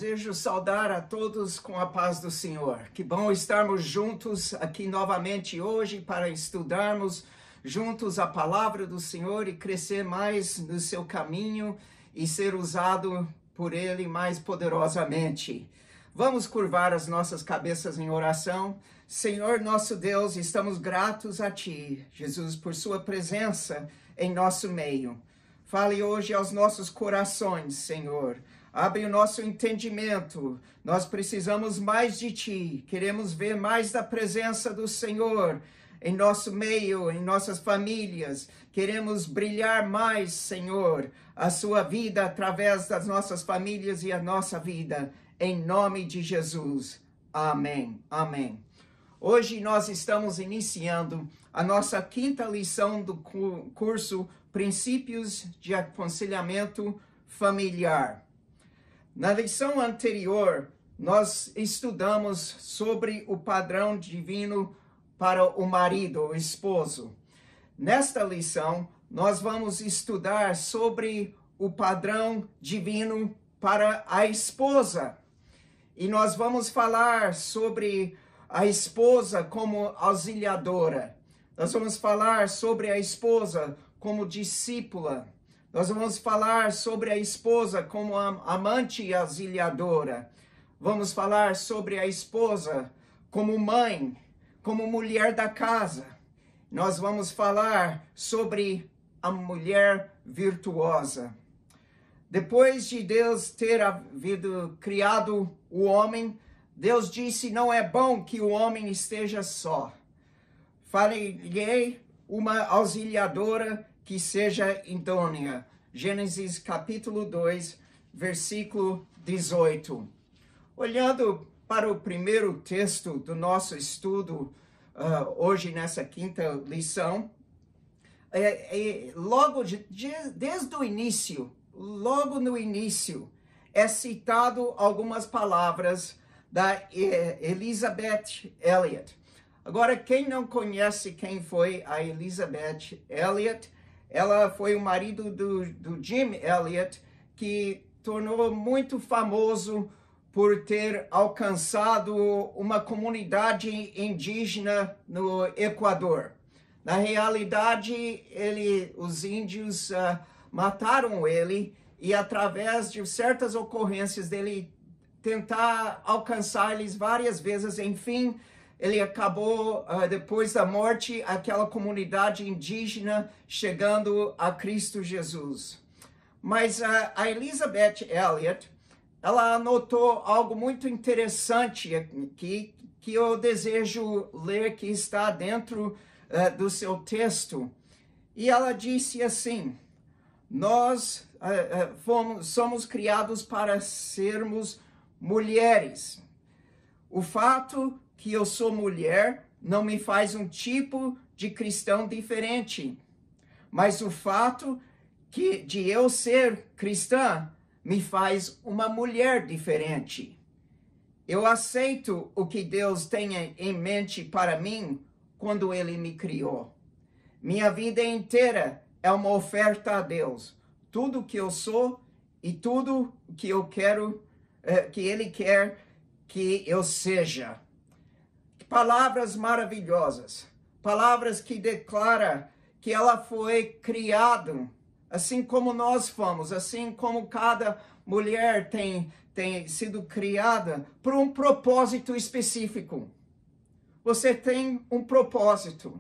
Desejo saudar a todos com a paz do Senhor. Que bom estarmos juntos aqui novamente hoje para estudarmos juntos a palavra do Senhor e crescer mais no seu caminho e ser usado por Ele mais poderosamente. Vamos curvar as nossas cabeças em oração. Senhor nosso Deus, estamos gratos a Ti, Jesus, por Sua presença em nosso meio. Fale hoje aos nossos corações, Senhor. Abre o nosso entendimento. Nós precisamos mais de Ti. Queremos ver mais da presença do Senhor em nosso meio, em nossas famílias. Queremos brilhar mais, Senhor, a Sua vida através das nossas famílias e a nossa vida. Em nome de Jesus. Amém. Amém. Hoje nós estamos iniciando a nossa quinta lição do curso Princípios de Aconselhamento Familiar. Na lição anterior, nós estudamos sobre o padrão divino para o marido, o esposo. Nesta lição, nós vamos estudar sobre o padrão divino para a esposa. E nós vamos falar sobre a esposa como auxiliadora. Nós vamos falar sobre a esposa como discípula. Nós vamos falar sobre a esposa como amante e auxiliadora. Vamos falar sobre a esposa como mãe, como mulher da casa. Nós vamos falar sobre a mulher virtuosa. Depois de Deus ter criado o homem, Deus disse: não é bom que o homem esteja só. Farei uma auxiliadora que seja idônea. Gênesis capítulo 2, versículo 18. Olhando para o primeiro texto do nosso estudo, hoje nessa quinta lição, desde o início, logo no início, é citado algumas palavras da Elisabeth Elliot. Agora, quem não conhece quem foi a Elisabeth Elliot, ela foi o marido do Jim Elliot, que tornou muito famoso por ter alcançado uma comunidade indígena no Equador. Na realidade, os índios mataram ele e, através de certas ocorrências dele tentar alcançar eles várias vezes, enfim, ele acabou, depois da morte, aquela comunidade indígena chegando a Cristo Jesus. Mas a Elisabeth Elliot, ela anotou algo muito interessante aqui, que eu desejo ler, que está dentro do seu texto. E ela disse assim: nós somos criados para sermos mulheres. O fato que eu sou mulher não me faz um tipo de cristão diferente, mas o fato de eu ser cristã me faz uma mulher diferente. Eu aceito o que Deus tem em mente para mim quando Ele me criou. Minha vida inteira é uma oferta a Deus. Tudo que eu sou e tudo que eu quero, que Ele quer que eu seja. Palavras maravilhosas, palavras que declaram que ela foi criada, assim como nós fomos, assim como cada mulher tem sido criada por um propósito específico. Você tem um propósito.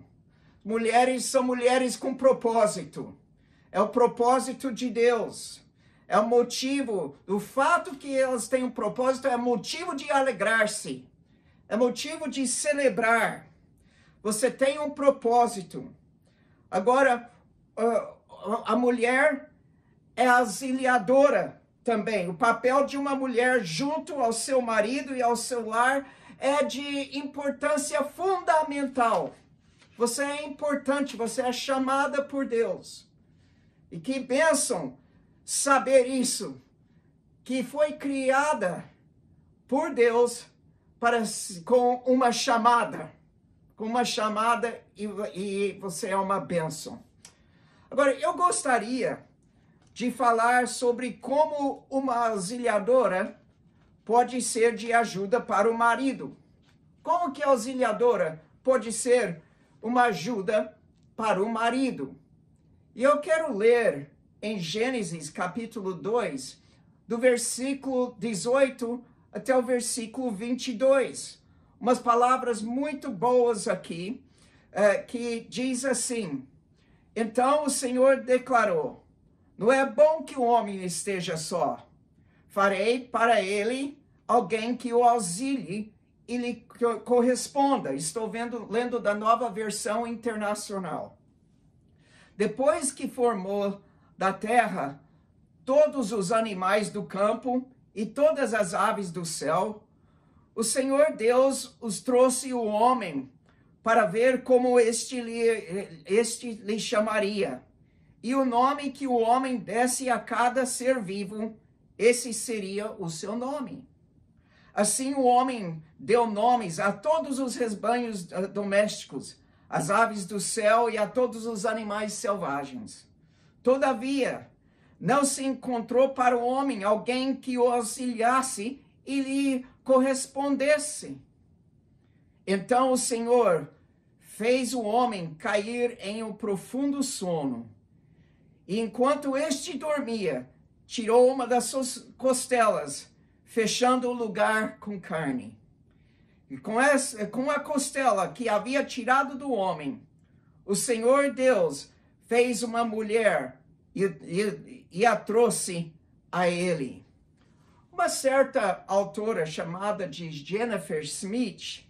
Mulheres são mulheres com propósito. É o propósito de Deus. É o motivo, o fato que elas têm um propósito é motivo de alegrar-se. É motivo de celebrar. Você tem um propósito. Agora, a mulher é auxiliadora também. O papel de uma mulher junto ao seu marido e ao seu lar é de importância fundamental. Você é importante, você é chamada por Deus. E que bênção saber isso, que foi criada por Deus com uma chamada e você é uma bênção. Agora, eu gostaria de falar sobre como uma auxiliadora pode ser de ajuda para o marido? Como que a auxiliadora pode ser uma ajuda para o marido? E eu quero ler em Gênesis capítulo 2, do versículo 18 até o versículo 22. Umas palavras muito boas aqui, que diz assim: Então o Senhor declarou: Não é bom que o homem esteja só. Farei para ele alguém que o auxilie e lhe corresponda. Estou lendo da Nova Versão Internacional. Depois que formou da terra todos os animais do campo e todas as aves do céu, o Senhor Deus os trouxe o homem para ver como este lhe chamaria. E o nome que o homem desse a cada ser vivo, esse seria o seu nome. Assim o homem deu nomes a todos os rebanhos domésticos, às aves do céu e a todos os animais selvagens. Todavia, não se encontrou para o homem alguém que o auxiliasse e lhe correspondesse. Então o Senhor fez o homem cair em um profundo sono. E enquanto este dormia, tirou uma das suas costelas, fechando o lugar com carne. E com a costela que havia tirado do homem, o Senhor Deus fez uma mulher e a trouxe a ele. Uma certa autora chamada de Jennifer Smith,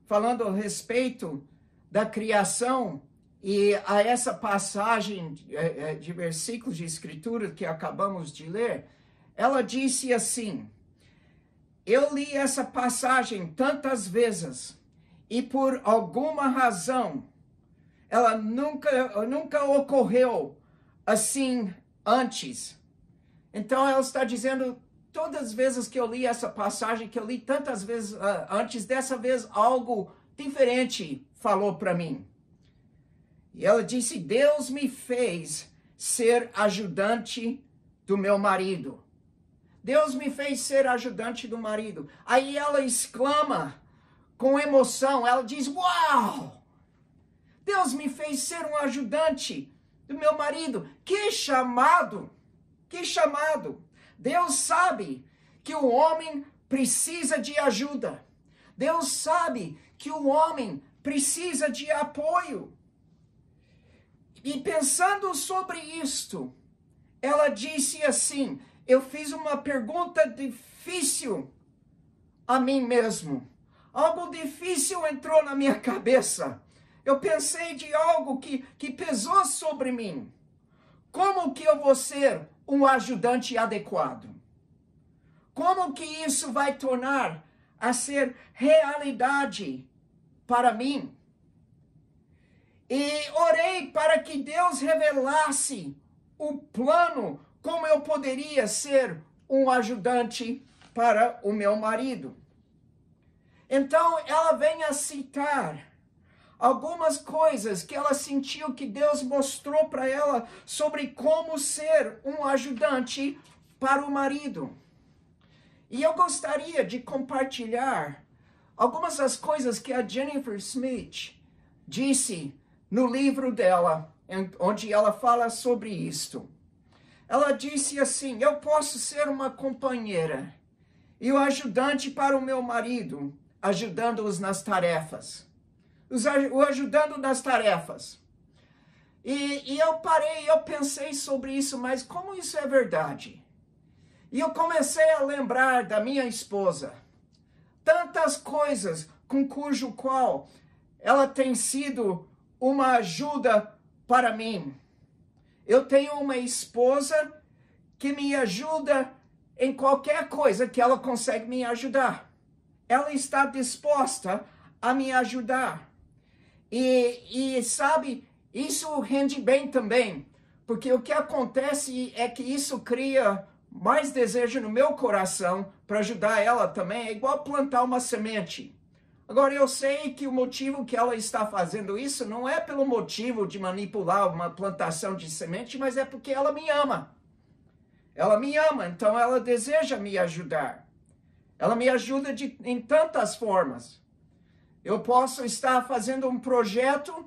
falando a respeito da criação e a essa passagem de versículos de escritura que acabamos de ler, ela disse assim: Eu li essa passagem tantas vezes e por alguma razão ela nunca ocorreu assim antes. Então ela está dizendo, todas as vezes que eu li essa passagem, que eu li tantas vezes antes, dessa vez algo diferente falou para mim. E ela disse: Deus me fez ser ajudante do meu marido. Deus me fez ser ajudante do marido. Aí ela exclama com emoção, ela diz: Uau! Deus me fez ser um ajudante do meu marido. Que chamado! Que chamado! Deus sabe que o homem precisa de ajuda. Deus sabe que o homem precisa de apoio. E pensando sobre isto, ela disse assim: eu fiz uma pergunta difícil a mim mesmo. Algo difícil entrou na minha cabeça. Eu pensei de algo que pesou sobre mim. Como que eu vou ser um ajudante adequado? Como que isso vai tornar a ser realidade para mim? E orei para que Deus revelasse o plano, como eu poderia ser um ajudante para o meu marido. Então, ela vem a citar algumas coisas que ela sentiu que Deus mostrou para ela sobre como ser um ajudante para o marido. E eu gostaria de compartilhar algumas das coisas que a Jennifer Smith disse no livro dela, onde ela fala sobre isto. Ela disse assim: eu posso ser uma companheira e o ajudante para o meu marido, ajudando-os nas tarefas. O ajudando nas tarefas. E eu parei, eu pensei sobre isso, mas como isso é verdade? E eu comecei a lembrar da minha esposa. Tantas coisas com cujo qual ela tem sido uma ajuda para mim. Eu tenho uma esposa que me ajuda em qualquer coisa que ela consegue me ajudar. Ela está disposta a me ajudar. E sabe, isso rende bem também, porque o que acontece é que isso cria mais desejo no meu coração para ajudar ela também. É igual plantar uma semente. Agora, eu sei que o motivo que ela está fazendo isso não é pelo motivo de manipular uma plantação de semente, mas é porque ela me ama. Ela me ama, então ela deseja me ajudar. Ela me ajuda em tantas formas. Eu posso estar fazendo um projeto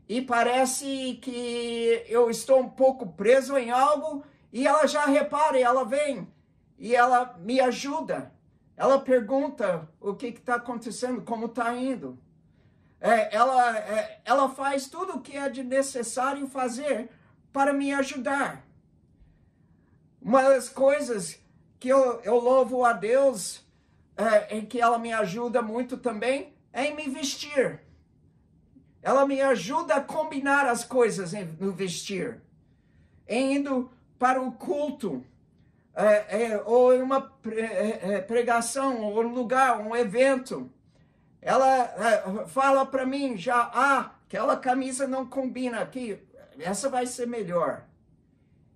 e parece que eu estou um pouco preso em algo e ela já repara, e ela vem e ela me ajuda. Ela pergunta o que está acontecendo, como está indo. Ela faz tudo o que é de necessário fazer para me ajudar. Uma das coisas que eu louvo a Deus, em que ela me ajuda muito também, é em me vestir. Ela me ajuda a combinar as coisas no vestir. Indo para o culto, ou em uma pregação, ou um lugar, um evento. Ela fala para mim já, aquela camisa não combina aqui, essa vai ser melhor.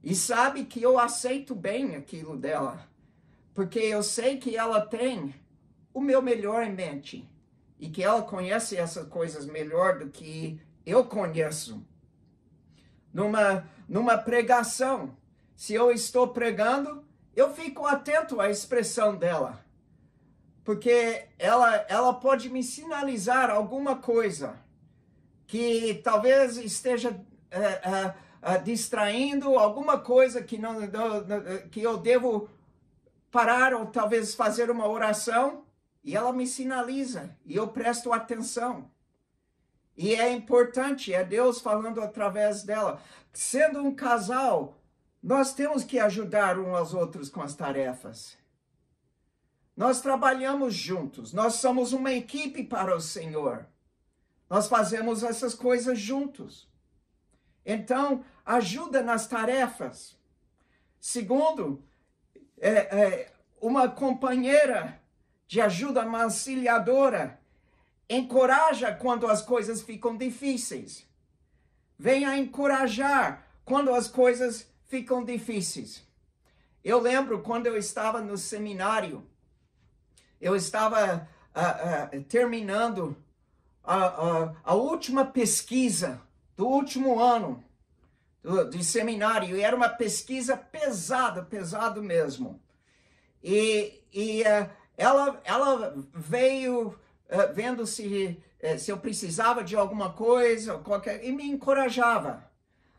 E sabe que eu aceito bem aquilo dela, porque eu sei que ela tem o meu melhor em mente, e que ela conhece essas coisas melhor do que eu conheço. Numa pregação, se eu estou pregando, eu fico atento à expressão dela. Porque ela pode me sinalizar alguma coisa que talvez esteja distraindo, alguma coisa que eu devo parar ou talvez fazer uma oração, e ela me sinaliza, e eu presto atenção. E é importante, é Deus falando através dela. Sendo um casal, nós temos que ajudar uns aos outros com as tarefas. Nós trabalhamos juntos, nós somos uma equipe para o Senhor. Nós fazemos essas coisas juntos. Então, ajuda nas tarefas. Segundo, uma companheira de ajuda, uma auxiliadora, encoraja quando as coisas ficam difíceis. Venha encorajar quando as coisas ficam difíceis. Eu lembro quando eu estava no seminário, eu estava terminando a última pesquisa do último ano de seminário, e era uma pesquisa pesado mesmo. E ela veio vendo se eu precisava de alguma coisa, e me encorajava.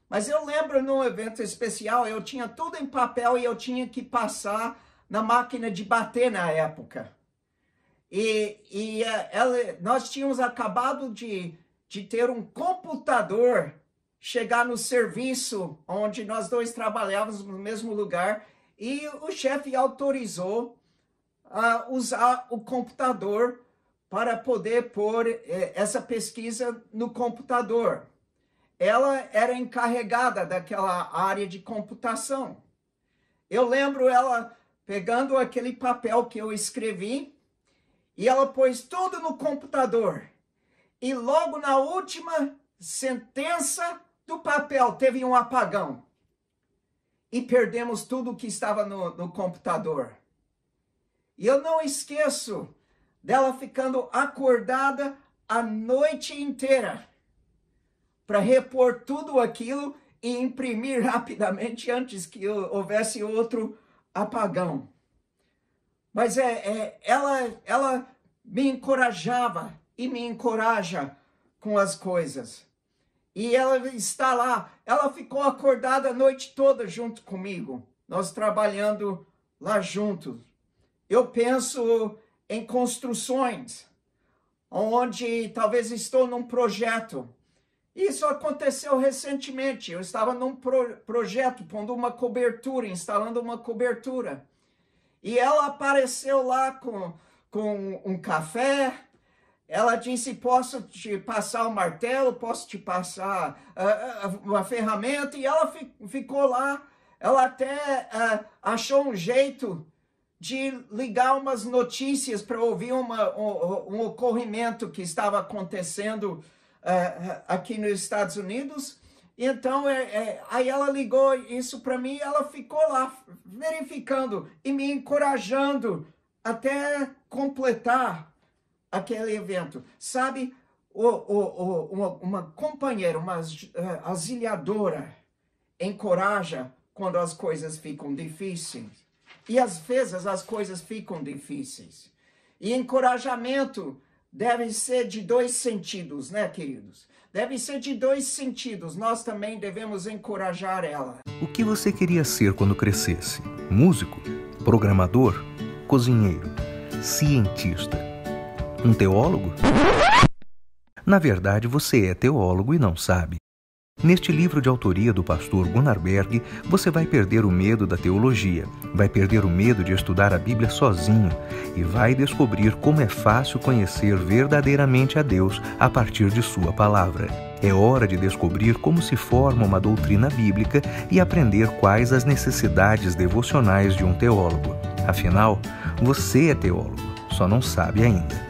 Mas eu lembro num evento especial, eu tinha tudo em papel e eu tinha que passar na máquina de bater na época. Nós tínhamos acabado de ter um computador chegar no serviço onde nós dois trabalhávamos no mesmo lugar, e o chefe autorizou a usar o computador para poder pôr essa pesquisa no computador. Ela era encarregada daquela área de computação. Eu lembro ela pegando aquele papel que eu escrevi, e ela pôs tudo no computador. E logo na última sentença do papel teve um apagão. E perdemos tudo que estava no computador. E eu não esqueço dela ficando acordada a noite inteira para repor tudo aquilo e imprimir rapidamente antes que houvesse outro apagão. Mas ela me encorajava e me encoraja com as coisas. E ela está lá, ela ficou acordada a noite toda junto comigo, nós trabalhando lá juntos. Eu penso em construções, onde talvez estou num projeto. Isso aconteceu recentemente, eu estava num projeto, pondo uma cobertura, instalando uma cobertura. E ela apareceu lá com um café. Ela disse, posso te passar o martelo, posso te passar uma ferramenta. E ela ficou lá. Ela até achou um jeito de ligar umas notícias para ouvir um ocorrimento que estava acontecendo aqui nos Estados Unidos. Então, aí ela ligou isso para mim, e ela ficou lá verificando e me encorajando até completar aquele evento. Sabe, uma companheira, uma auxiliadora, encoraja quando as coisas ficam difíceis. E às vezes as coisas ficam difíceis. E encorajamento deve ser de dois sentidos, né, queridos? Deve ser de dois sentidos. Nós também devemos encorajar ela. O que você queria ser quando crescesse? Músico? Programador? Cozinheiro? Cientista? Um teólogo? Na verdade, você é teólogo e não sabe. Neste livro de autoria do pastor Gunnar Berg, você vai perder o medo da teologia, vai perder o medo de estudar a Bíblia sozinho e vai descobrir como é fácil conhecer verdadeiramente a Deus a partir de sua palavra. É hora de descobrir como se forma uma doutrina bíblica e aprender quais as necessidades devocionais de um teólogo. Afinal, você é teólogo, só não sabe ainda.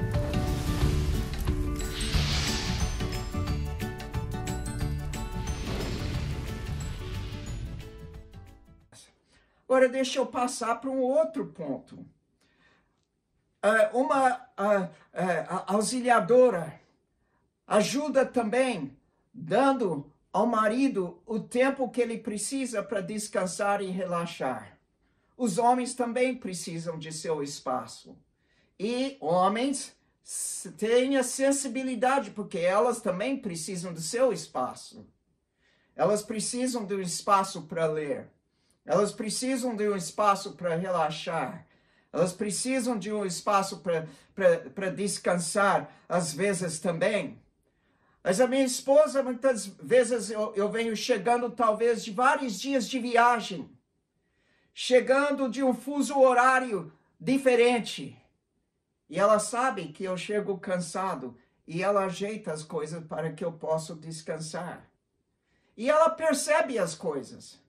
Agora, deixa eu passar para um outro ponto. Uma auxiliadora ajuda também, dando ao marido o tempo que ele precisa para descansar e relaxar. Os homens também precisam de seu espaço. E homens tenham sensibilidade, porque elas também precisam do seu espaço. Elas precisam de um espaço para ler. Elas precisam de um espaço para relaxar. Elas precisam de um espaço para descansar, às vezes também. Mas a minha esposa, muitas vezes, eu venho chegando talvez de vários dias de viagem. Chegando de um fuso horário diferente. E ela sabe que eu chego cansado. E ela ajeita as coisas para que eu possa descansar. E ela percebe as coisas.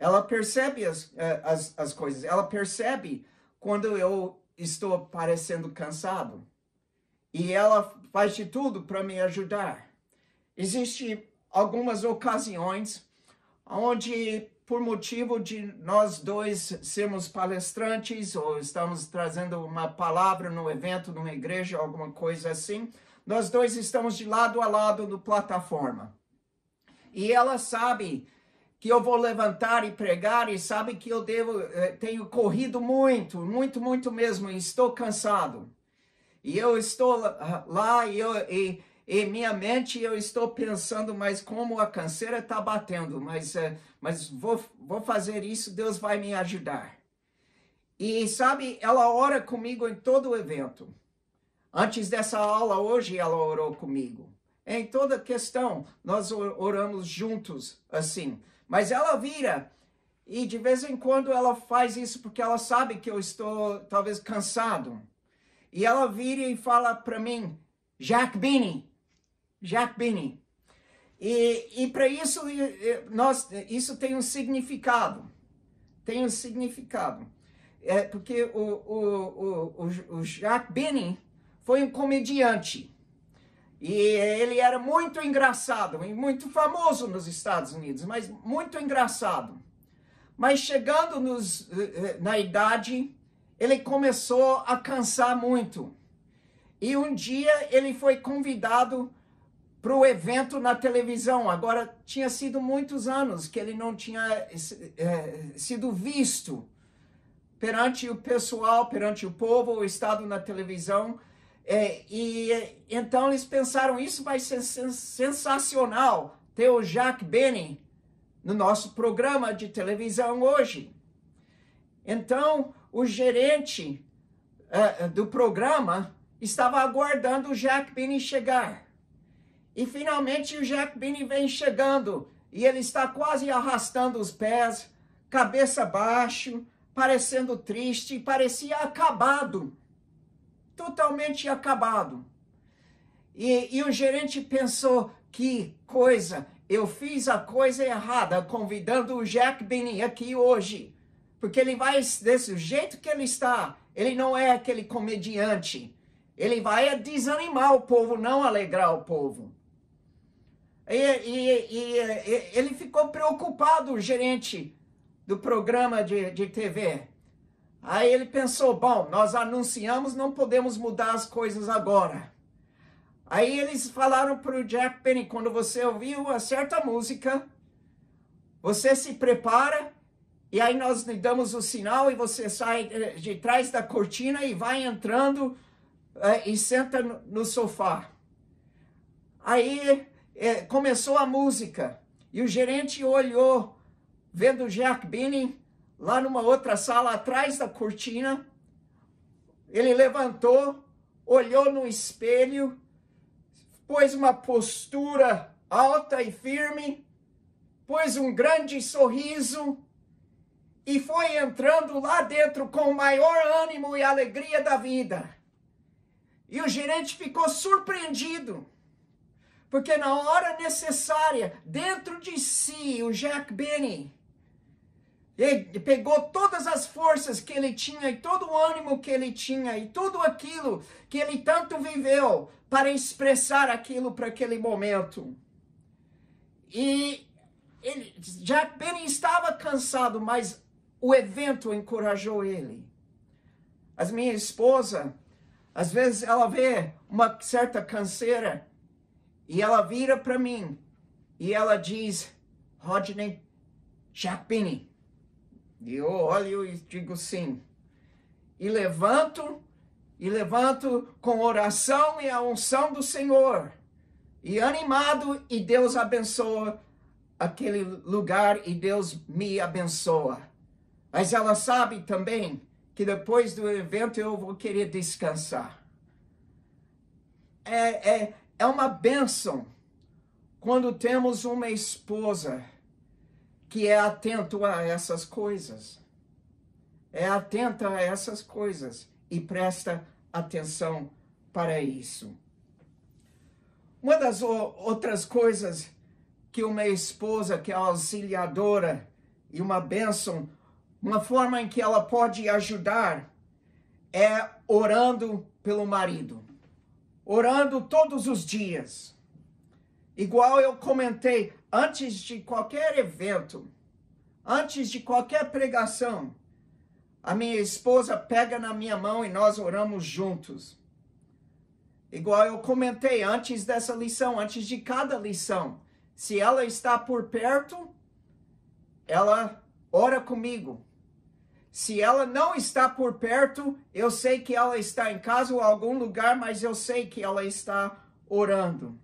Ela percebe as coisas. Ela percebe quando eu estou parecendo cansado. E ela faz de tudo para me ajudar. Existem algumas ocasiões onde, por motivo de nós dois sermos palestrantes, ou estamos trazendo uma palavra no evento, numa igreja, alguma coisa assim, nós dois estamos de lado a lado no plataforma. E ela sabe que eu vou levantar e pregar, e sabe que eu tenho corrido muito mesmo, e estou cansado. E eu estou lá, e minha mente, eu estou pensando, mas como a canseira está batendo, mas vou fazer isso, Deus vai me ajudar. E sabe, ela ora comigo em todo o evento. Antes dessa aula hoje, ela orou comigo. Em toda questão, nós oramos juntos, assim. Mas ela vira, e de vez em quando ela faz isso porque ela sabe que eu estou talvez cansado. E ela vira e fala para mim, Jack Binney. E para isso, isso tem um significado. Tem um significado. Porque o Jack Binney foi um comediante. E ele era muito engraçado, e muito famoso nos Estados Unidos, mas muito engraçado. Mas chegando na idade, ele começou a cansar muito. E um dia ele foi convidado para o evento na televisão. Agora, tinha sido muitos anos que ele não tinha sido visto perante o pessoal, perante o povo, o estado na televisão. Então eles pensaram, isso vai ser sensacional, ter o Jack Binney no nosso programa de televisão hoje. Então o gerente do programa estava aguardando o Jack Binney chegar. E finalmente o Jack Binney vem chegando, e ele está quase arrastando os pés, cabeça baixo, parecendo triste, parecia acabado. Totalmente acabado. E o gerente pensou, que coisa, eu fiz a coisa errada, convidando o Jack Binney aqui hoje. Porque ele vai, desse jeito que ele está, ele não é aquele comediante. Ele vai desanimar o povo, não alegrar o povo. Ele ficou preocupado, o gerente do programa de TV. Aí ele pensou, bom, nós anunciamos, não podemos mudar as coisas agora. Aí eles falaram para o Jack Binney, quando você ouviu uma certa música, Você se prepara e aí nós lhe damos o sinal e você sai de trás da cortina e vai entrando e senta no sofá. Aí começou a música e o gerente olhou, vendo o Jack Benny lá numa outra sala atrás da cortina. Ele levantou, olhou no espelho, pôs uma postura alta e firme, pôs um grande sorriso e foi entrando lá dentro com o maior ânimo e alegria da vida. E o gerente ficou surpreendido, porque na hora necessária, dentro de si, o Jack Benny, ele pegou todas as forças que ele tinha e todo o ânimo que ele tinha e tudo aquilo que ele tanto viveu para expressar aquilo para aquele momento. E Jack Benny estava cansado, mas o evento encorajou ele. A minha esposa, às vezes ela vê uma certa canseira e ela vira para mim e ela diz, Rodney, Jack Benny. E eu olho e digo sim. E levanto com oração e a unção do Senhor. E animado, e Deus abençoa aquele lugar e Deus me abençoa. Mas ela sabe também que depois do evento eu vou querer descansar. É uma bênção quando temos uma esposa que é atento a essas coisas. É atenta a essas coisas e presta atenção para isso. Uma das outras coisas que uma esposa que é auxiliadora e uma bênção, uma forma em que ela pode ajudar é orando pelo marido. Orando todos os dias. Igual eu comentei, antes de qualquer evento, antes de qualquer pregação, a minha esposa pega na minha mão e nós oramos juntos. Igual eu comentei antes dessa lição, antes de cada lição, se ela está por perto, ela ora comigo. Se ela não está por perto, eu sei que ela está em casa ou em algum lugar, mas eu sei que ela está orando.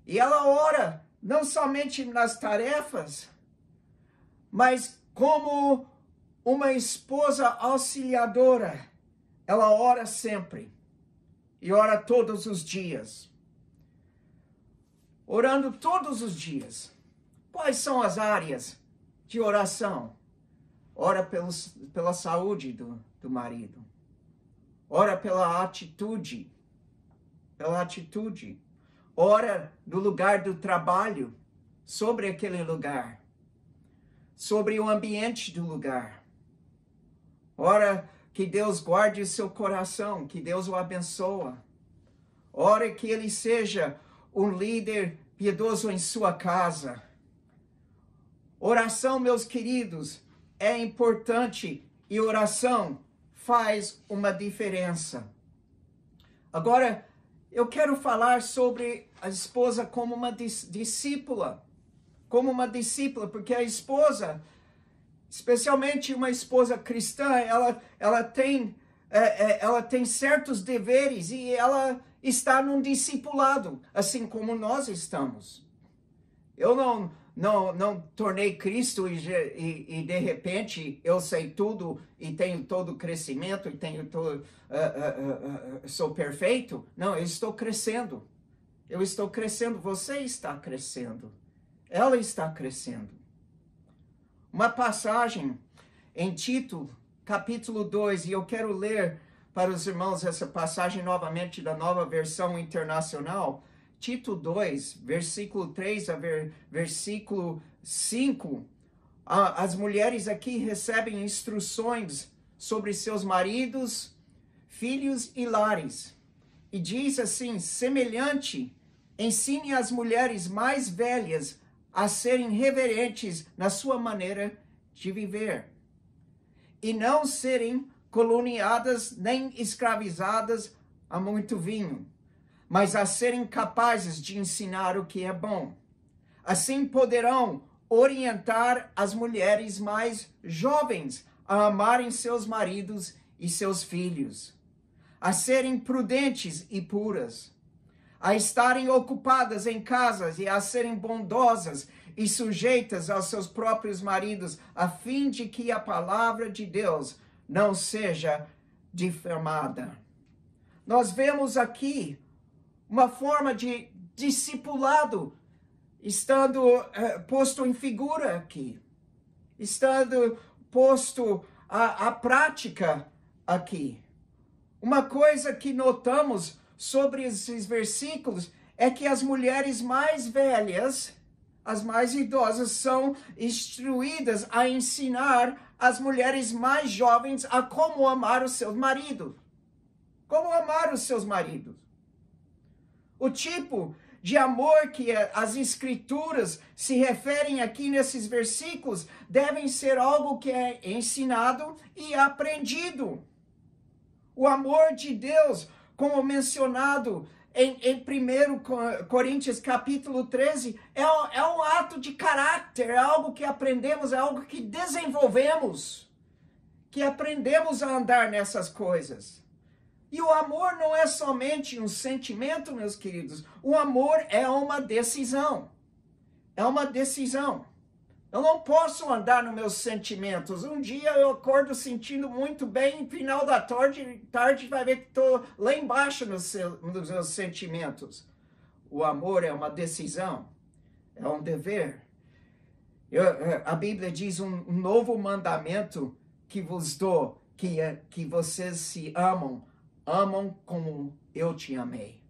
E ela ora não somente nas tarefas, mas como uma esposa auxiliadora. Ela ora sempre e ora todos os dias. Orando todos os dias. Quais são as áreas de oração? Ora pela saúde do marido. Ora pela atitude. Ora no lugar do trabalho, sobre aquele lugar. Sobre o ambiente do lugar. Ora que Deus guarde o seu coração, que Deus o abençoe. Ora que ele seja um líder piedoso em sua casa. Oração, meus queridos, é importante e oração faz uma diferença. Agora, eu quero falar sobre a esposa como uma discípula. Como uma discípula, porque a esposa, especialmente uma esposa cristã, ela tem certos deveres e ela está num discipulado, assim como nós estamos. Eu não tornei Cristo e de repente eu sei tudo e tenho todo o crescimento e sou perfeito. Não, eu estou crescendo. Eu estou crescendo, você está crescendo. Ela está crescendo. Uma passagem em Tito, capítulo 2, e eu quero ler para os irmãos essa passagem novamente da Nova Versão Internacional. Tito 2, versículo 3 a versículo 5. As mulheres aqui recebem instruções sobre seus maridos, filhos e lares. E diz assim, semelhante, ensine as mulheres mais velhas a serem reverentes na sua maneira de viver. E não serem caluniadas nem escravizadas a muito vinho, mas a serem capazes de ensinar o que é bom. Assim poderão orientar as mulheres mais jovens a amarem seus maridos e seus filhos, a serem prudentes e puras, a estarem ocupadas em casas e a serem bondosas e sujeitas aos seus próprios maridos, a fim de que a palavra de Deus não seja difamada. Nós vemos aqui uma forma de discipulado estando posto em figura aqui, estando posto à prática aqui. Uma coisa que notamos sobre esses versículos é que as mulheres mais velhas, as mais idosas, são instruídas a ensinar as mulheres mais jovens a como amar os seus maridos. Como amar os seus maridos. O tipo de amor que as escrituras se referem aqui nesses versículos devem ser algo que é ensinado e aprendido. O amor de Deus, como mencionado em 1 Coríntios capítulo 13, é um ato de caráter, é algo que aprendemos, é algo que desenvolvemos, que aprendemos a andar nessas coisas. E o amor não é somente um sentimento, meus queridos. O amor é uma decisão. É uma decisão. Eu não posso andar nos meus sentimentos. Um dia eu acordo sentindo muito bem, no final da tarde vai ver que estou lá embaixo nos meus sentimentos. O amor é uma decisão. É um dever. A Bíblia diz um novo mandamento que vos dou, que vocês se amam como eu te amei.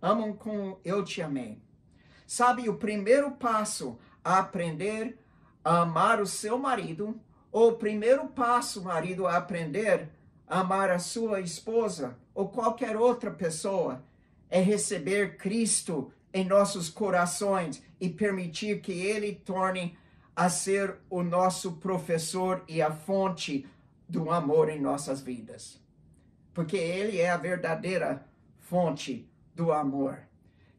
Amam como eu te amei. Sabe, o primeiro passo a aprender a amar o seu marido, ou o primeiro passo, marido, a aprender a amar a sua esposa, ou qualquer outra pessoa, é receber Cristo em nossos corações e permitir que Ele torne a ser o nosso professor e a fonte do amor em nossas vidas. Porque Ele é a verdadeira fonte do amor.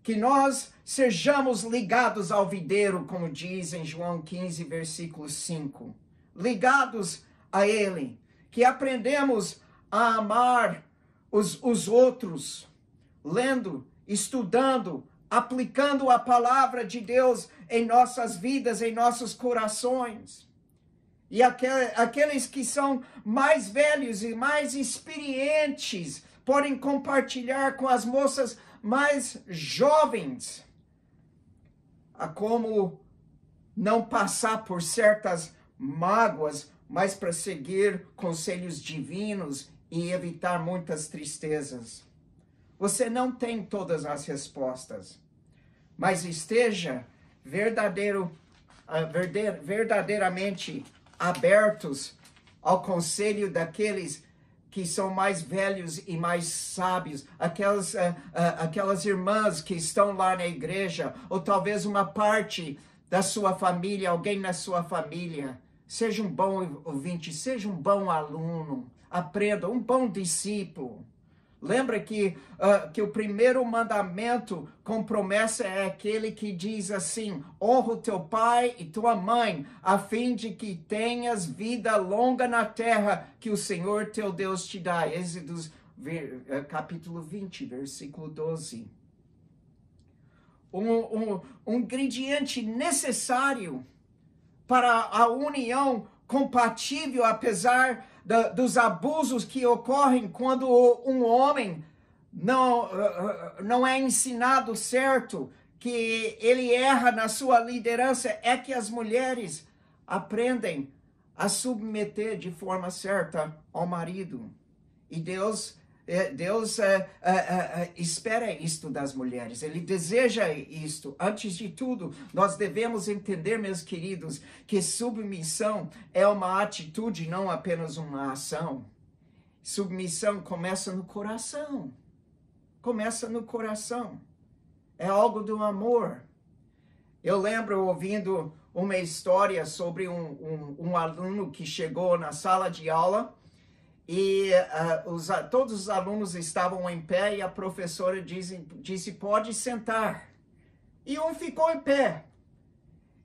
Que nós sejamos ligados ao videiro, como diz em João 15, versículo 5. Ligados a Ele. Que aprendemos a amar os outros, lendo, estudando, aplicando a palavra de Deus em nossas vidas, em nossos corações. E aqueles que são mais velhos e mais experientes podem compartilhar com as moças mais jovens a como não passar por certas mágoas, mas para seguir conselhos divinos e evitar muitas tristezas. Você não tem todas as respostas, mas esteja verdadeiramente abertos ao conselho daqueles que são mais velhos e mais sábios, aquelas irmãs que estão lá na igreja, ou talvez uma parte da sua família, alguém na sua família. Seja um bom ouvinte, seja um bom aluno, aprenda, um bom discípulo. Lembra que o primeiro mandamento com promessa é aquele que diz assim: honra o teu pai e tua mãe, a fim de que tenhas vida longa na terra que o Senhor teu Deus te dá. Êxodo capítulo 20, versículo 12. Um ingrediente necessário para a união compatível, apesar dos abusos que ocorrem quando um homem não é ensinado certo, que ele erra na sua liderança, é que as mulheres aprendem a submeter de forma certa ao marido. E Deus espera isto das mulheres, Ele deseja isto. Antes de tudo, nós devemos entender, meus queridos, que submissão é uma atitude, não apenas uma ação. Submissão começa no coração. Começa no coração. É algo do amor. Eu lembro ouvindo uma história sobre um aluno que chegou na sala de aula e todos os alunos estavam em pé e a professora disse, pode sentar. E um ficou em pé.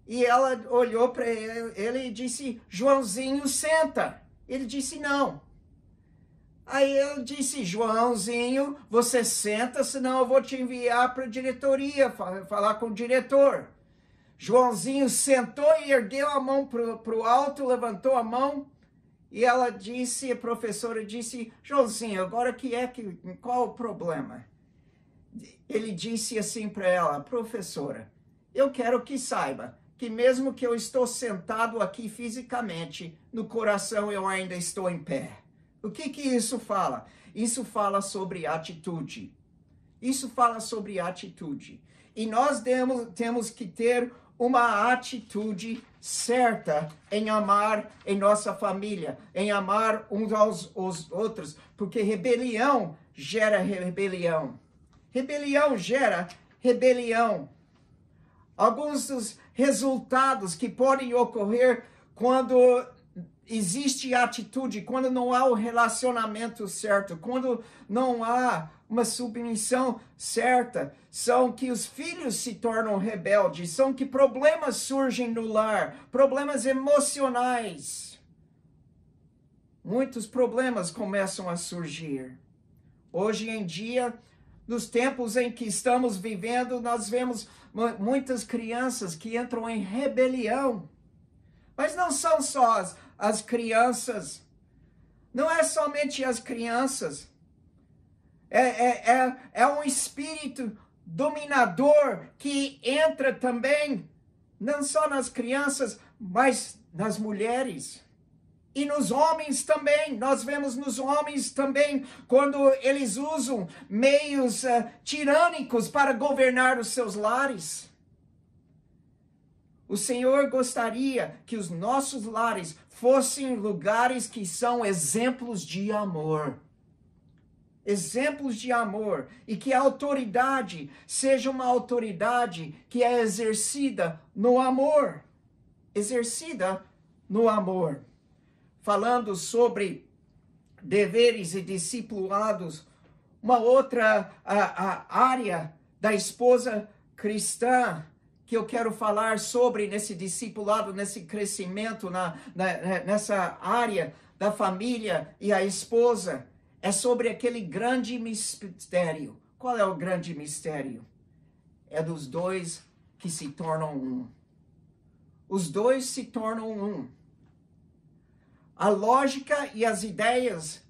E ela olhou para ele e disse, Joãozinho, senta. Ele disse, não. Aí ele disse, Joãozinho, você senta, senão eu vou te enviar para a diretoria, falar com o diretor. Joãozinho sentou e ergueu a mão para o alto, levantou a mão. E ela disse, a professora disse, Joãozinho, agora qual o problema? Ele disse assim para ela, professora, eu quero que saiba que mesmo que eu estou sentado aqui fisicamente, no coração eu ainda estou em pé. O que isso fala? Isso fala sobre atitude. Isso fala sobre atitude. E nós temos que ter uma atitude certa em amar em nossa família, em amar uns aos outros, porque rebelião gera rebelião. Rebelião gera rebelião. Alguns dos resultados que podem ocorrer quando existe atitude, quando não há o relacionamento certo, quando não há uma submissão certa, são que os filhos se tornam rebeldes, são que problemas surgem no lar, problemas emocionais. Muitos problemas começam a surgir. Hoje em dia, nos tempos em que estamos vivendo, nós vemos muitas crianças que entram em rebelião. Mas não são só as crianças. Não é somente as crianças. É um espírito dominador que entra também, não só nas crianças, mas nas mulheres. E nos homens também, nós vemos nos homens também, quando eles usam meios tirânicos para governar os seus lares. O Senhor gostaria que os nossos lares fossem lugares que são exemplos de amor. Exemplos de amor. E que a autoridade seja uma autoridade que é exercida no amor. Exercida no amor. Falando sobre deveres e discipulados, uma outra área da esposa cristã que eu quero falar sobre nesse discipulado, nesse crescimento, nessa área da família e a esposa, é sobre aquele grande mistério. Qual é o grande mistério? É dos dois que se tornam um. Os dois se tornam um. A lógica e as ideias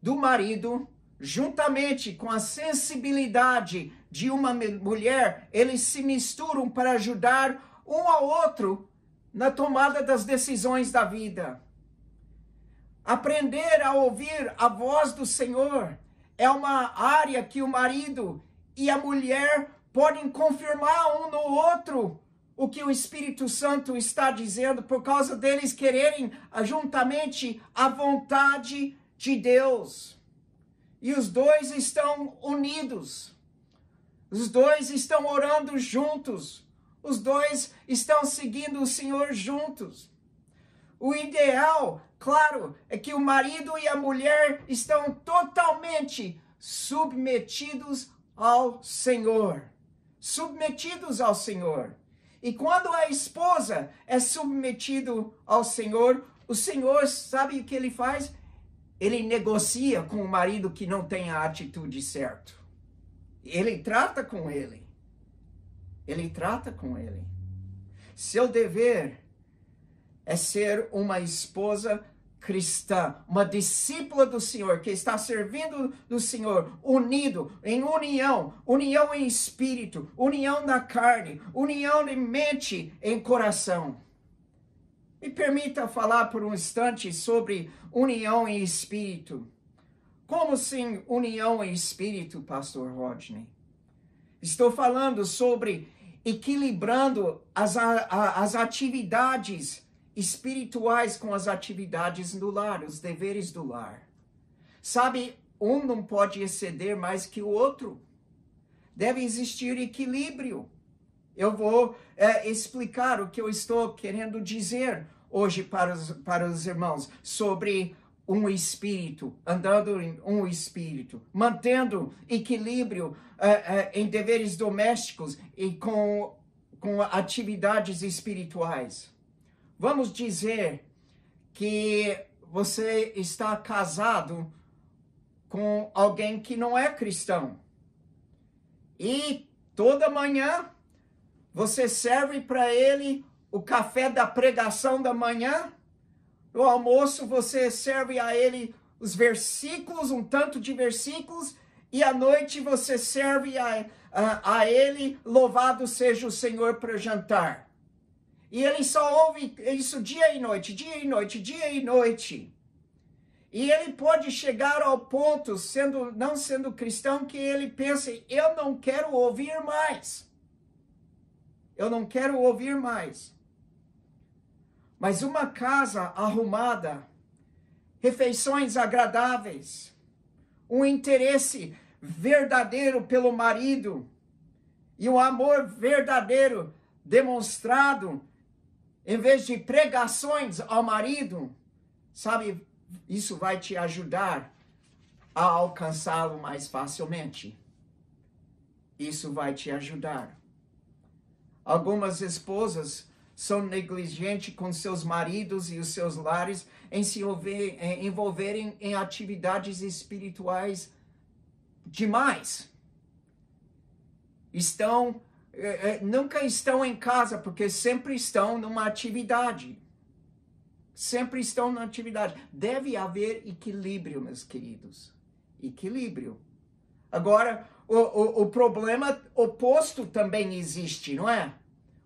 do marido, juntamente com a sensibilidade de uma mulher, eles se misturam para ajudar um ao outro na tomada das decisões da vida. Aprender a ouvir a voz do Senhor é uma área que o marido e a mulher podem confirmar um no outro o que o Espírito Santo está dizendo, por causa deles quererem juntamente a vontade de Deus. E os dois estão unidos. Os dois estão orando juntos. Os dois estão seguindo o Senhor juntos. O ideal, claro, é que o marido e a mulher estão totalmente submetidos ao Senhor. Submetidos ao Senhor. E quando a esposa é submetida ao Senhor, o Senhor sabe o que ele faz? Ele negocia com o marido que não tem a atitude certa. Ele trata com ele. Ele trata com ele. Seu dever é ser uma esposa cristã, uma discípula do Senhor, que está servindo do Senhor, unido, em união, união em espírito, união na carne, união em mente, em coração. Me permita falar por um instante sobre união em espírito. Como assim união em espírito, pastor Rodney? Estou falando sobre equilibrando as atividades espirituais com as atividades do lar, os deveres do lar. Sabe, um não pode exceder mais que o outro. Deve existir equilíbrio. Eu vou explicar o que eu estou querendo dizer hoje para os irmãos sobre um espírito, andando em um espírito, mantendo equilíbrio em deveres domésticos e com com atividades espirituais. Vamos dizer que você está casado com alguém que não é cristão. E toda manhã você serve para ele o café da pregação da manhã. No almoço você serve a ele os versículos, um tanto de versículos. E à noite você serve a ele, louvado seja o Senhor, para jantar. E ele só ouve isso dia e noite, dia e noite, dia e noite. E ele pode chegar ao ponto, não sendo cristão, que ele pense, eu não quero ouvir mais. Eu não quero ouvir mais. Mas uma casa arrumada, refeições agradáveis, um interesse verdadeiro pelo marido e um amor verdadeiro demonstrado, em vez de pregações ao marido, sabe, isso vai te ajudar a alcançá-lo mais facilmente. Isso vai te ajudar. Algumas esposas são negligentes com seus maridos e os seus lares em se envolverem em atividades espirituais demais. Nunca estão em casa, porque sempre estão numa atividade. Sempre estão na atividade. Deve haver equilíbrio, meus queridos. Equilíbrio. Agora, o problema oposto também existe, não é?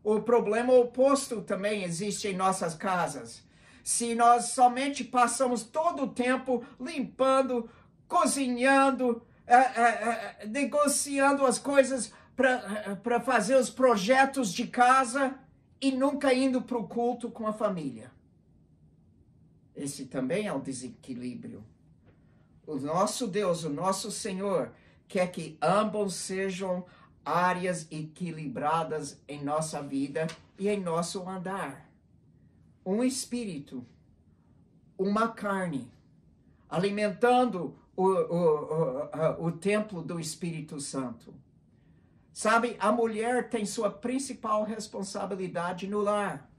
O problema oposto também existe em nossas casas. Se nós somente passamos todo o tempo limpando, cozinhando, negociando as coisas para fazer os projetos de casa e nunca indo para o culto com a família. Esse também é um desequilíbrio. O nosso Deus, o nosso Senhor, quer que ambos sejam áreas equilibradas em nossa vida e em nosso andar. Um espírito, uma carne, alimentando o templo do Espírito Santo. Sabe, a mulher tem sua principal responsabilidade no lar.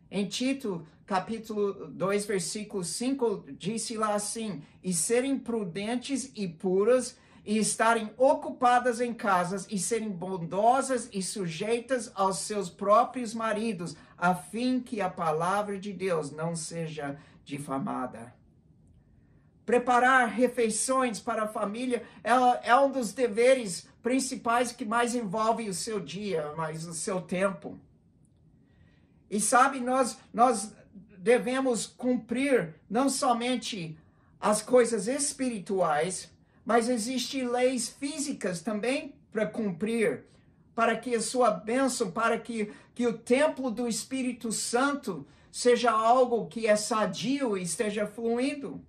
Em Tito, capítulo 2, versículo 5, disse lá assim, e serem prudentes e puras, e estarem ocupadas em casas, e serem bondosas e sujeitas aos seus próprios maridos, a fim que a palavra de Deus não seja difamada. Preparar refeições para a família é um dos deveres principais que mais envolve o seu dia, mais o seu tempo. E sabe, nós devemos cumprir não somente as coisas espirituais, mas existem leis físicas também para cumprir, para que a sua bênção, para que o templo do Espírito Santo seja algo que é sadio e esteja fluindo.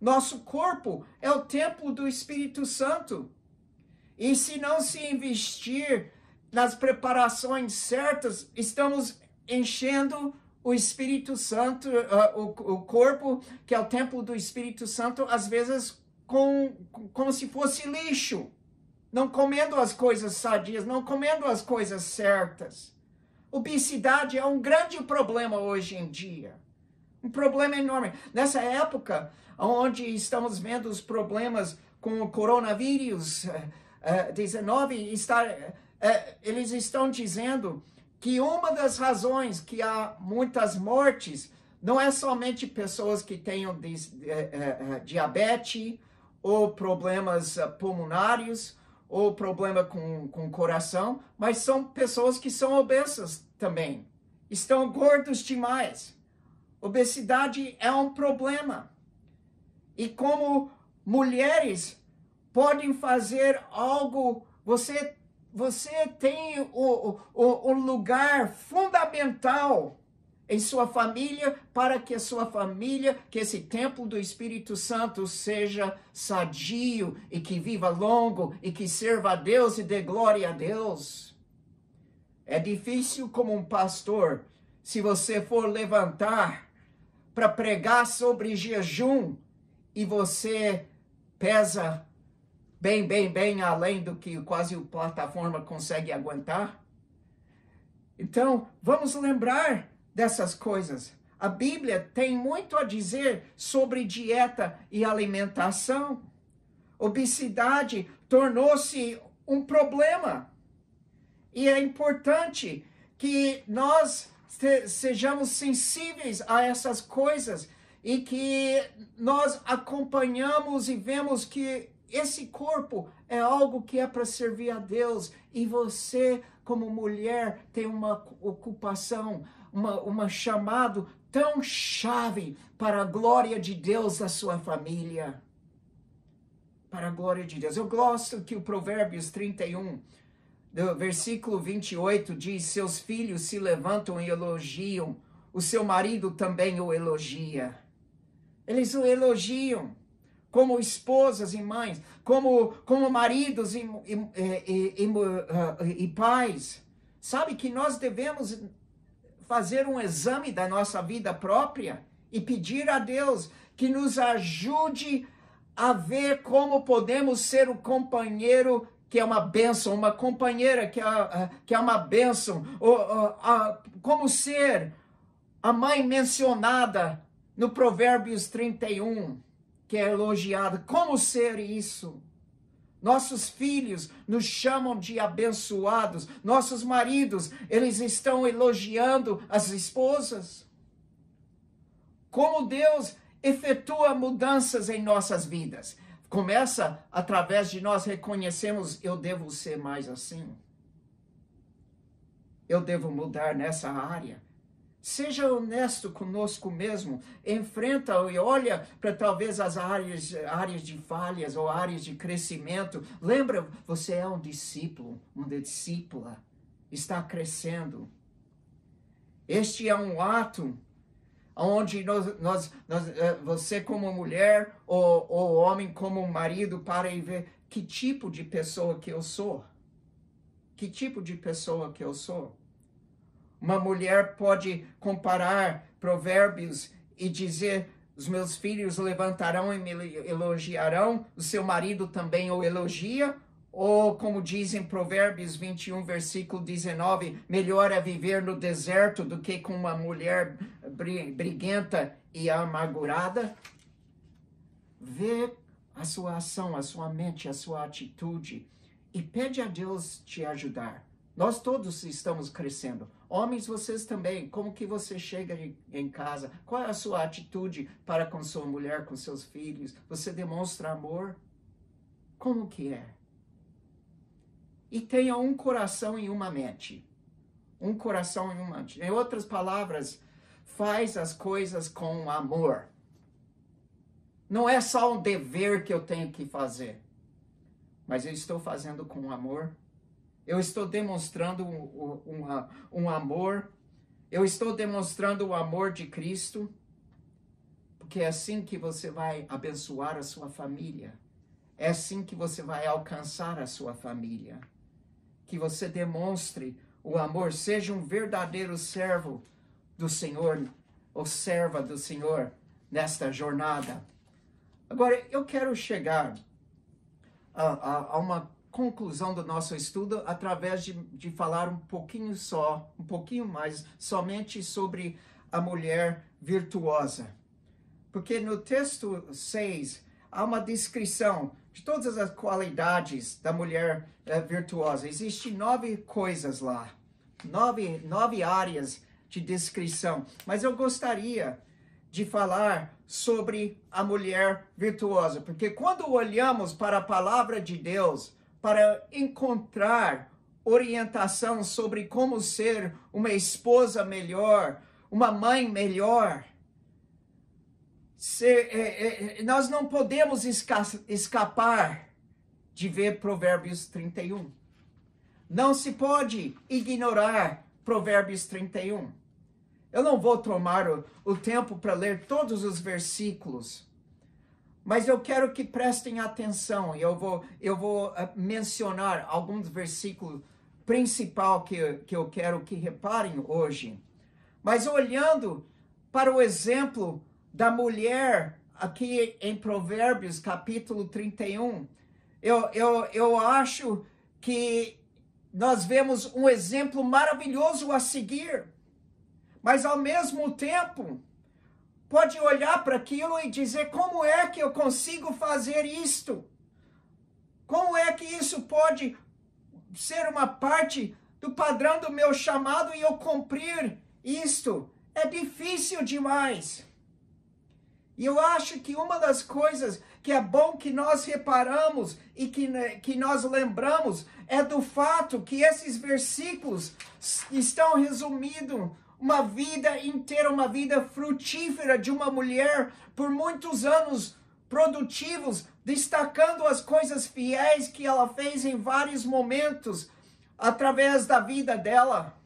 Nosso corpo é o templo do Espírito Santo. E se não se investir nas preparações certas, estamos enchendo o Espírito Santo, o corpo, que é o templo do Espírito Santo, às vezes como se fosse lixo, não comendo as coisas sadias, não comendo as coisas certas. Obesidade é um grande problema hoje em dia, um problema enorme. Nessa época, onde estamos vendo os problemas com o coronavírus 19, eles estão dizendo que uma das razões que há muitas mortes não é somente pessoas que tenham diabetes, ou problemas pulmonares, ou problema com coração, mas são pessoas que são obesas também. Estão gordos demais. Obesidade é um problema. E como mulheres podem fazer algo, você tem um lugar fundamental em sua família, para que a sua família, que esse templo do Espírito Santo seja sadio e que viva longo e que sirva a Deus e dê glória a Deus. É difícil como um pastor, se você for levantar para pregar sobre jejum e você pesa bem além do que quase a plataforma consegue aguentar. Então, vamos lembrar dessas coisas. A Bíblia tem muito a dizer sobre dieta e alimentação. Obesidade tornou-se um problema. E é importante que nós sejamos sensíveis a essas coisas e que nós acompanhamos e vemos que esse corpo é algo que é para servir a Deus. E você, como mulher, tem uma ocupação, uma chamado tão chave para a glória de Deus da sua família. Para a glória de Deus. Eu gosto que o Provérbios 31, do versículo 28, diz: seus filhos se levantam e elogiam, o seu marido também o elogia. Eles o elogiam como esposas e mães, como maridos e pais. Sabe que nós devemos fazer um exame da nossa vida própria e pedir a Deus que nos ajude a ver como podemos ser o companheiro que é uma bênção, uma companheira que é uma bênção, como ser a mãe mencionada no Provérbios 31, que é elogiada. Como ser isso? Nossos filhos nos chamam de abençoados. Nossos maridos, eles estão elogiando as esposas. Como Deus efetua mudanças em nossas vidas. Começa através de nós reconhecermos: eu devo ser mais assim. Eu devo mudar nessa área. Seja honesto conosco mesmo. Enfrenta e olha para talvez as áreas de falhas ou áreas de crescimento. Lembra, você é um discípulo, uma discípula. Está crescendo. Este é um ato onde você como mulher ou homem como marido para e ver que tipo de pessoa que eu sou. Que tipo de pessoa que eu sou. Uma mulher pode comparar Provérbios e dizer: os meus filhos levantarão e me elogiarão, o seu marido também o elogia. Ou como dizem Provérbios 21, versículo 19, melhor é viver no deserto do que com uma mulher briguenta e amargurada. Vê a sua ação, a sua mente, a sua atitude e pede a Deus te ajudar. Nós todos estamos crescendo. Homens, vocês também. Como que você chega em casa? Qual é a sua atitude para com sua mulher, com seus filhos? Você demonstra amor? Como que é? E tenha um coração e uma mente. Um coração e uma mente. Em outras palavras, faz as coisas com amor. Não é só um dever que eu tenho que fazer. Mas eu estou fazendo com amor. Eu estou demonstrando um amor. Eu estou demonstrando o amor de Cristo. Porque é assim que você vai abençoar a sua família. É assim que você vai alcançar a sua família. Que você demonstre o amor. Seja um verdadeiro servo do Senhor. Ou serva do Senhor nesta jornada. Agora, eu quero chegar a uma conclusão do nosso estudo através de falar um pouquinho mais, somente sobre a mulher virtuosa. Porque no texto 6, há uma descrição de todas as qualidades da mulher virtuosa. Existem 9 coisas lá, 9 áreas de descrição. Mas eu gostaria de falar sobre a mulher virtuosa, porque quando olhamos para a palavra de Deus, para encontrar orientação sobre como ser uma esposa melhor, uma mãe melhor, nós não podemos escapar de ver Provérbios 31. Não se pode ignorar Provérbios 31. Eu não vou tomar o tempo para ler todos os versículos, mas eu quero que prestem atenção. Eu vou mencionar alguns versículos principais que eu quero que reparem hoje. Mas olhando para o exemplo da mulher aqui em Provérbios, capítulo 31, eu acho que nós vemos um exemplo maravilhoso a seguir, mas ao mesmo tempo, pode olhar para aquilo e dizer, como é que eu consigo fazer isto? Como é que isso pode ser uma parte do padrão do meu chamado e eu cumprir isto? É difícil demais. E eu acho que uma das coisas que é bom que nós reparamos e que nós lembramos é do fato que esses versículos estão resumindo uma vida inteira, uma vida frutífera de uma mulher por muitos anos produtivos, destacando as coisas fiéis que ela fez em vários momentos através da vida dela.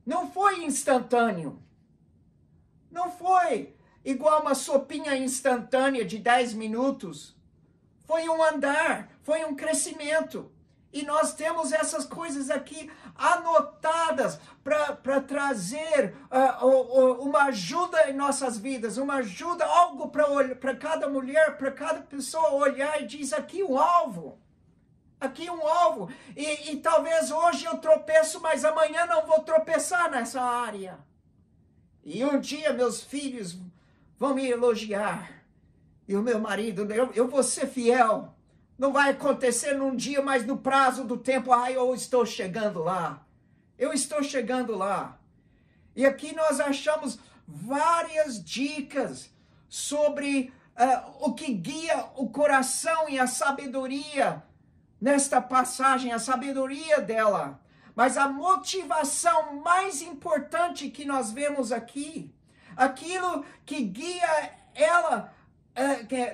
Não foi instantâneo. Não foi igual uma sopinha instantânea de 10 minutos. Foi um andar, foi um crescimento. E nós temos essas coisas aqui anotadas para trazer uma ajuda em nossas vidas, uma ajuda, algo para cada mulher, para cada pessoa olhar e diz, aqui um alvo. Aqui um alvo. E talvez hoje eu tropeço, mas amanhã não vou tropeçar nessa área. E um dia meus filhos vão me elogiar. E o meu marido, eu vou ser fiel. Não vai acontecer num dia, mas no prazo do tempo, eu estou chegando lá. Eu estou chegando lá. E aqui nós achamos várias dicas sobre o que guia o coração e a sabedoria nesta passagem, a sabedoria dela. Mas a motivação mais importante que nós vemos aqui, aquilo que guia ela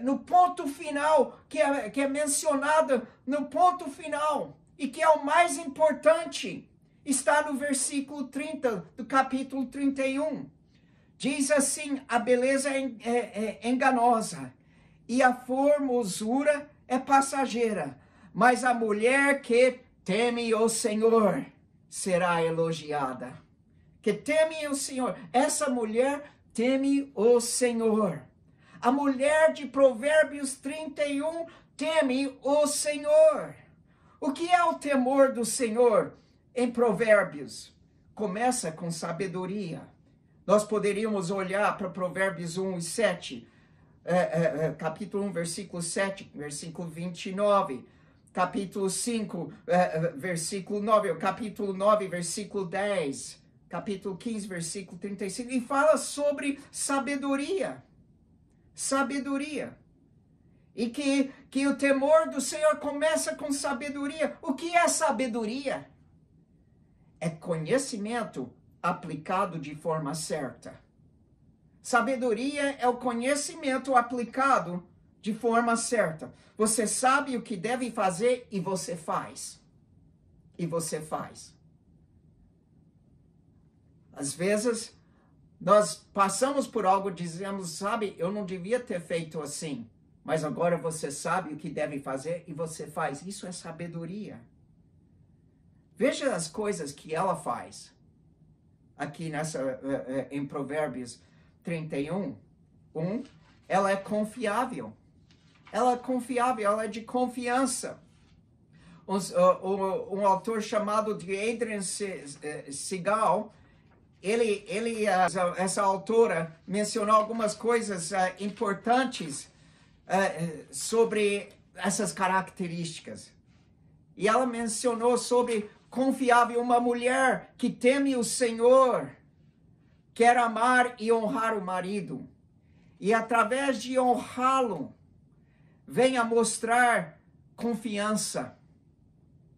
no ponto final, que é mencionado no ponto final, e que é o mais importante, está no versículo 30 do capítulo 31. Diz assim, a beleza é enganosa, e a formosura é passageira, mas a mulher que teme o Senhor será elogiada. Que teme o Senhor, essa mulher teme o Senhor. A mulher de Provérbios 31 teme o Senhor. O que é o temor do Senhor em Provérbios? Começa com sabedoria. Nós poderíamos olhar para Provérbios 1 e 7, capítulo 1, versículo 7, versículo 29, capítulo 5, versículo 9, capítulo 9, versículo 10, capítulo 15, versículo 35, e fala sobre sabedoria. Sabedoria. E que o temor do Senhor começa com sabedoria. O que é sabedoria? É conhecimento aplicado de forma certa. Sabedoria é o conhecimento aplicado de forma certa. Você sabe o que deve fazer e você faz. E você faz. Às vezes, nós passamos por algo e dizemos, sabe, eu não devia ter feito assim. Mas agora você sabe o que deve fazer e você faz. Isso é sabedoria. Veja as coisas que ela faz. Aqui em Provérbios 31, ela é confiável. Ela é confiável, ela é de confiança. Um autor chamado de Adrian Segal, essa autora mencionou algumas coisas importantes sobre essas características. E ela mencionou sobre confiável, uma mulher que teme o Senhor, quer amar e honrar o marido. E através de honrá-lo, vem a mostrar confiança.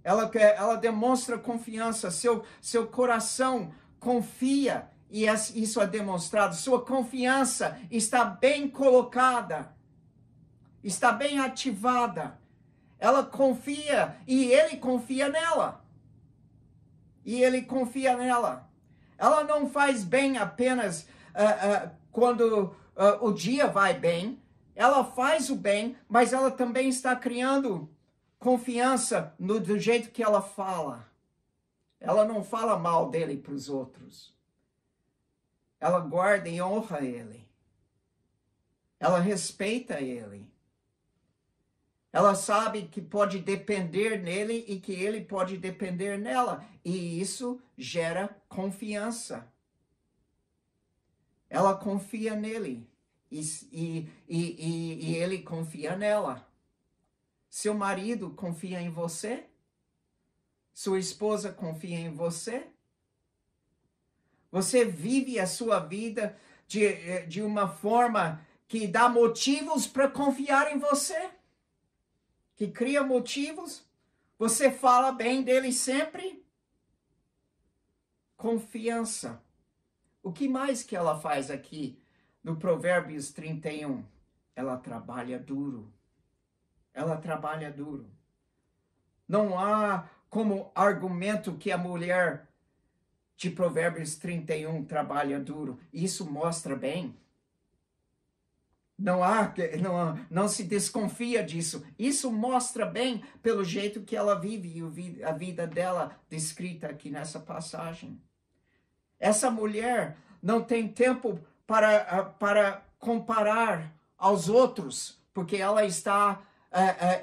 Ela demonstra confiança, seu coração confia, e isso é demonstrado. Sua confiança está bem colocada, está bem ativada. Ela confia e ele confia nela. E ele confia nela. Ela não faz bem apenas quando o dia vai bem. Ela faz o bem, mas ela também está criando confiança do jeito que ela fala. Ela não fala mal dele para os outros. Ela guarda e honra ele. Ela respeita ele. Ela sabe que pode depender nele e que ele pode depender nela. E isso gera confiança. Ela confia nele e ele confia nela. Seu marido confia em você? Sua esposa confia em você? Você vive a sua vida de uma forma que dá motivos para confiar em você? Que cria motivos? Você fala bem dele sempre? Confiança. O que mais que ela faz aqui no Provérbios 31? Ela trabalha duro. Ela trabalha duro. Não há como argumento que a mulher de Provérbios 31 trabalha duro. Isso mostra bem. Não se desconfia disso. Isso mostra bem pelo jeito que ela vive a vida dela descrita aqui nessa passagem. Essa mulher não tem tempo para comparar aos outros, porque ela está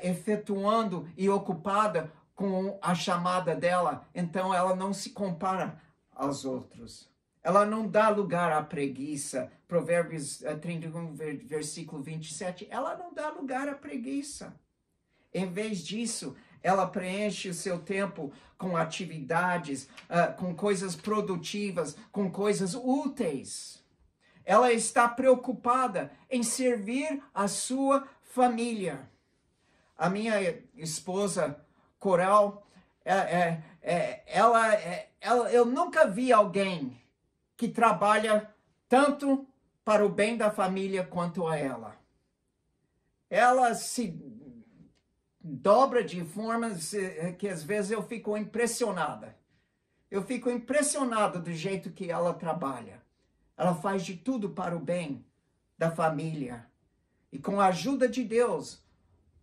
efetuando e ocupada com a chamada dela. Então ela não se compara aos outros. Ela não dá lugar à preguiça. Provérbios 31, versículo 27. Ela não dá lugar à preguiça. Em vez disso, ela preenche o seu tempo com atividades, com coisas produtivas, com coisas úteis. Ela está preocupada em servir a sua família. A minha esposa, Coral, eu nunca vi alguém que trabalha tanto para o bem da família quanto a ela. Ela se dobra de formas que às vezes eu fico impressionada. Eu fico impressionado do jeito que ela trabalha. Ela faz de tudo para o bem da família. E com a ajuda de Deus,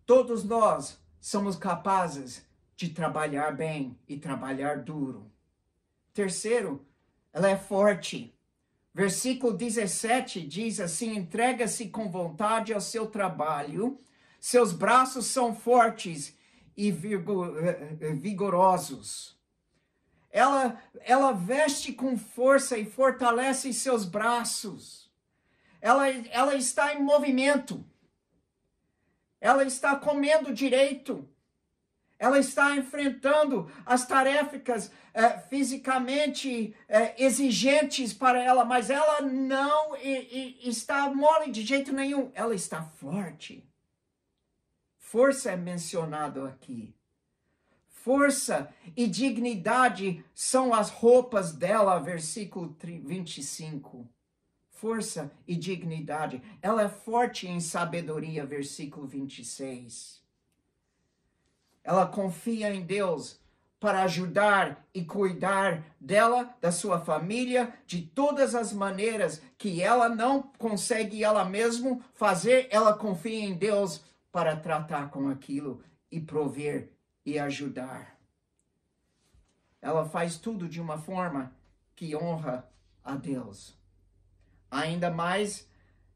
todos nós somos capazes de trabalhar bem e trabalhar duro. Terceiro, ela é forte. Versículo 17 diz assim: entrega-se com vontade ao seu trabalho, seus braços são fortes e vigorosos. Ela veste com força e fortalece seus braços. Ela está em movimento. Ela está comendo direito. Ela está enfrentando as tarefas fisicamente exigentes para ela, mas ela não está mole de jeito nenhum. Ela está forte. Força é mencionado aqui. Força e dignidade são as roupas dela, versículo 25. Força e dignidade. Ela é forte em sabedoria, versículo 26. Ela confia em Deus para ajudar e cuidar dela, da sua família, de todas as maneiras que ela não consegue ela mesma fazer. Ela confia em Deus para tratar com aquilo e prover e ajudar. Ela faz tudo de uma forma que honra a Deus. Ainda mais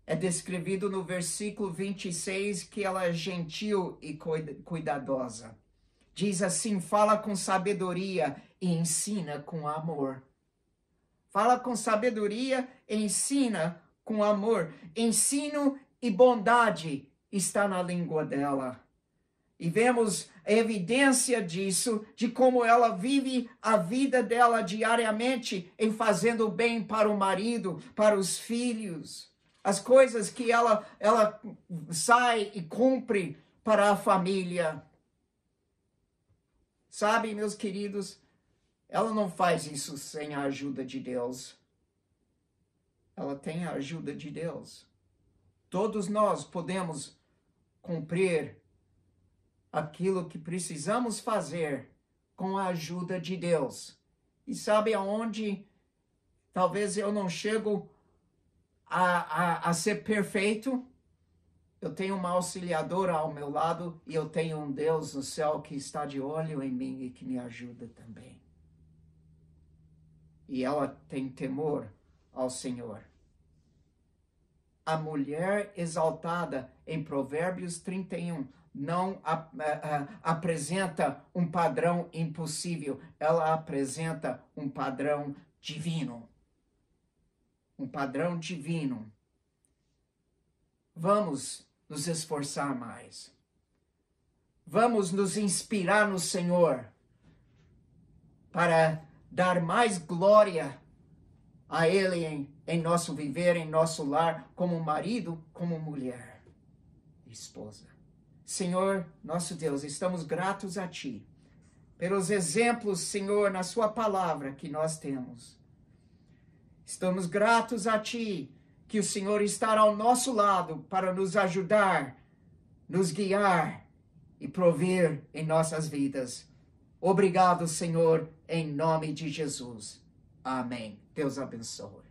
é descrevido no versículo 26 que ela é gentil e cuidadosa. Diz assim: fala com sabedoria e ensina com amor. Fala com sabedoria e ensina com amor. Ensino e bondade está na língua dela. E vemos a evidência disso, de como ela vive a vida dela diariamente em fazendo o bem para o marido, para os filhos. As coisas que ela sai e cumpre para a família. Sabe, meus queridos, ela não faz isso sem a ajuda de Deus. Ela tem a ajuda de Deus. Todos nós podemos cumprir aquilo que precisamos fazer com a ajuda de Deus. E sabe aonde talvez eu não chego a ser perfeito? Eu tenho uma auxiliadora ao meu lado e eu tenho um Deus no céu que está de olho em mim e que me ajuda também. E ela tem temor ao Senhor. a mulher exaltada em Provérbios 31 não apresenta um padrão impossível, ela apresenta um padrão divino. Um padrão divino. Vamos nos esforçar mais. Vamos nos inspirar no Senhor para dar mais glória a Ele em nosso viver, em nosso lar, como marido, como mulher, esposa. Senhor, nosso Deus, estamos gratos a Ti pelos exemplos, Senhor, na Sua palavra que nós temos. Estamos gratos a Ti que o Senhor está ao nosso lado para nos ajudar, nos guiar e prover em nossas vidas. Obrigado, Senhor, em nome de Jesus. Amém. Deus abençoe.